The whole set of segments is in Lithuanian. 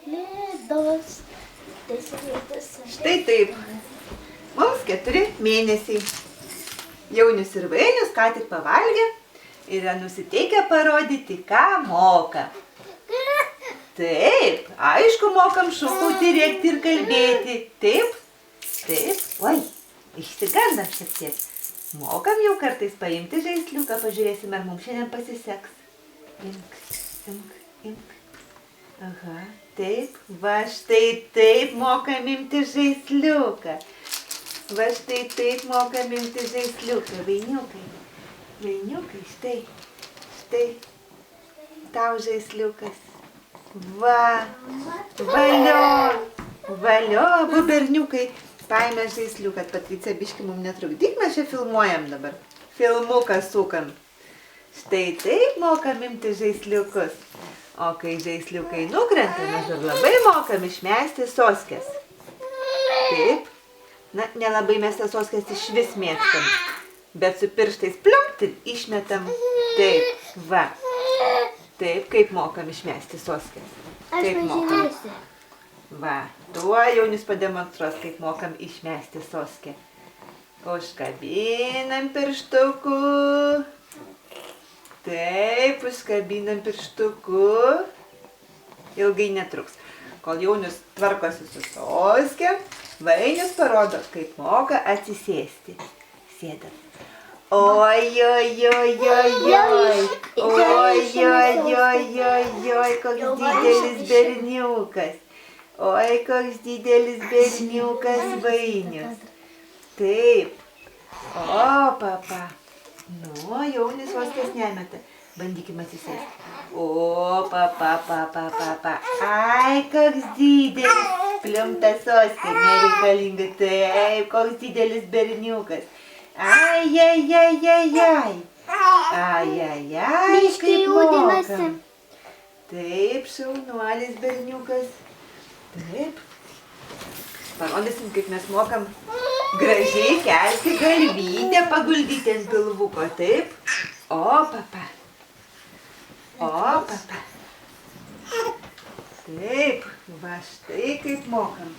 Lėdos. Štai taip. Mums 4 mėnesiai. Jaunius ir Vainius ką tik pavalgė ir yra nusiteikę parodyti, ką moka. Taip, aišku, mokam šūkauti, rėkti ir kalbėti. Taip, taip. Oi, išsigandam šiek tiek. Mokam jau kartais paimti žaisliuką, pažiūrėsim, ar mums šiandien pasiseks. Imk, imk, imk. Aha, taip, va štai taip mokam imti žaisliuką. Va štai taip mokam imti žaisliuką. Vainiukai, vainiukai, štai, štai. Tau žaisliukas. Va, valio, valio, abu berniukai. Paėmė žaisliuką, Patricija, biški mums netrukdyk, mes čia filmuojam dabar. Filmuką sukam. Štai taip mokam imti žaisliukus. O kai žaisliukai nukrenta, mes dar labai mokam išmesti soskes. Taip. Na, nelabai mes tas soskes iš vis mėgstam. Bet su pirštais pliumpt ir išmetam. Taip, va. Taip, kaip mokam išmesti soskes. Kaip mokam. Va, tuo Jaunis pademonstruos, kaip mokam išmesti soskę. Užkabinam pirštuku. Taip, užkabinam pirštuku. Ilgai netruks. Kol Jaunis tvarkosi su soske, Vainius parodo, kaip moka atsisėsti. Sėdam. Oi, oi, oi, oi, oi. Oi, oi, oi, oi, oi, koks didelis berniukas. Oi, koks didelis berniukas Vainius. Taip. O, papa. Nu, Jaunis soskės nemeta. Bandykim atsisėsti. O, papa, papa, papa. Ai, koks didelis. Pliumta soskė, nereikalinga. Taip, koks didelis berniukas. Ai, ai, ai, ai, ai. Ai, ai, ai, kaip mokam. Taip, šaunuolis berniukas. Taip. Parodysim, kaip mes mokam gražiai kelti galvytę, paguldyti ant pilvuko. Taip. O, papa. O, papa. Taip. Va štai kaip mokam.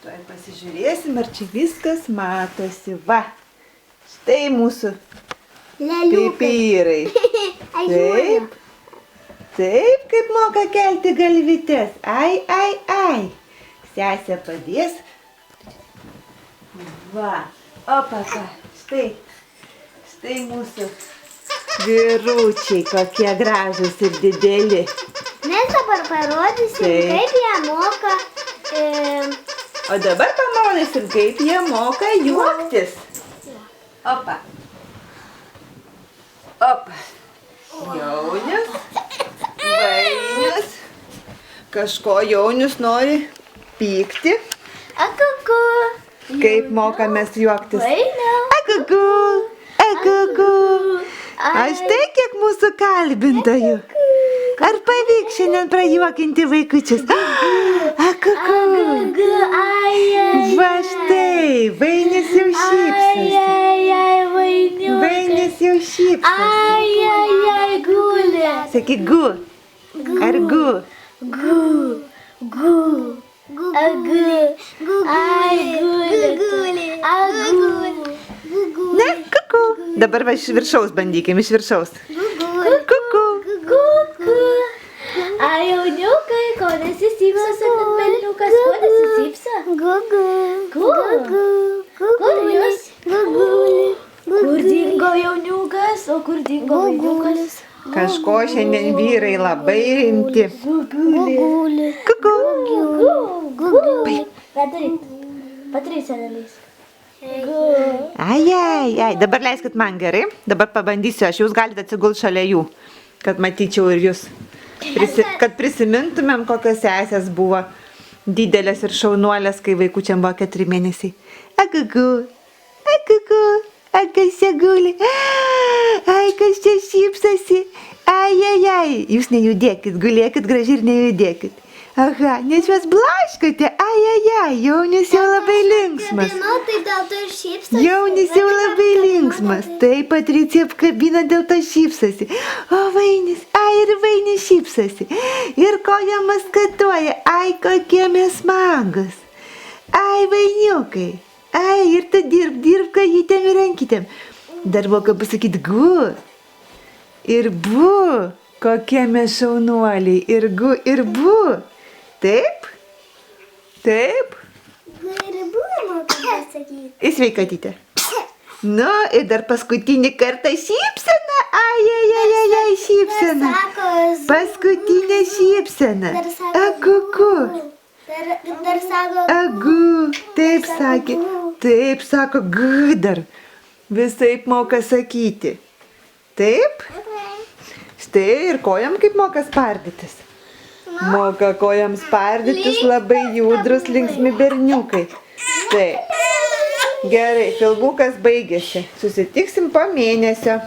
Tuoj pasižiūrėsim, ar čia viskas matosi. Va. Štai mūsų pipirai. Taip. Taip, kaip moka kelti galvytes. Ai, ai, ai. Sesė padės. Va. O, papa. Štai. Štai mūsų vyručiai, kokie gražūs ir dideli. Mes dabar parodysim, kaip jie moka. O dabar parodysim, kaip jie moka juoktis. Opa. Opa. Jaunius. Vainius. Kažko Jaunius nori pykti. Akuku. Kaip mokamės juoktis. Vainiau. Akuku. Akuku. Aš tai kiek mūsų kalbintojų. Ar pavyks šiandien prajuokinti vaikučius? Akuku. Va štai, Vainis jau šypsosi. Vainis jau šypsosi. Ai, ai, ai, guli. Sakyk gu. Ar gu? Gu. Gu. Agu. Ai, guli. Agu. Ne, kuku. Dabar va iš viršaus bandykim, iš viršaus. Kuku. Kuku. Ai, jauniukai, ko nesisypsosi, berniukas, ko nesisypso? Gugu. Gugu. Kur jūs? Guguli. Kur dingo jauniukas, o kur dingo vainiukas? Kažko šiandien vyrai labai rimti. Guguli. Kuku. Guguli. Patricija dalys. Ai, ai, ai. Dabar leiskit man gerai. Dabar pabandysiu, aš jūs galite atsigult šalia jų, kad matyčiau ir jūs. Kad prisimintumėm, kokios sesės buvo didelės ir šaunuolės, kai vaikučiam buvo 4 mėnesiai. Akuku, akuku, kas čia guli. Ai, kas čia šypsosi. Ai, ai, ai. Jūs nejudėkit, gulėkit gražiai ir nejudėkit. Aha, nes juos blaškote. Ai, jaunis jau labai linksmas. Apkabinu, tai dėl to ir šypsosi. Jaunis jau labai linksmas. Taip, Patricija apkabina, dėl to šypsosi. O Vainis, ir Vainis šypsosi. Ir kojom maskatuoja. Ai, kokie mes smagus. Ai, Vainiukai. Ai, ir tu dirb kojytėm ir rankytėm. Dar moka pasakyti gu. Ir bu. Kokie mes šaunuoliai. Ir gu, ir bu. Taip? Taip? Ir buvo moka pasakyti. Sveikatytė. Nu, ir dar paskutinį kartą šypsena. Ai, šypsena. Paskutinė šypsena. Agugu. Dar sako. Agu. Taip sakė. Taip sako, gu dar. Visaip moka sakyti. Taip? Štai ir kojam kaip moka spardytis. Moka kojam spardytis labai judrus linksmi berniukai. Taip. Gerai, filmukas baigėsi. Susitiksim po mėnesio.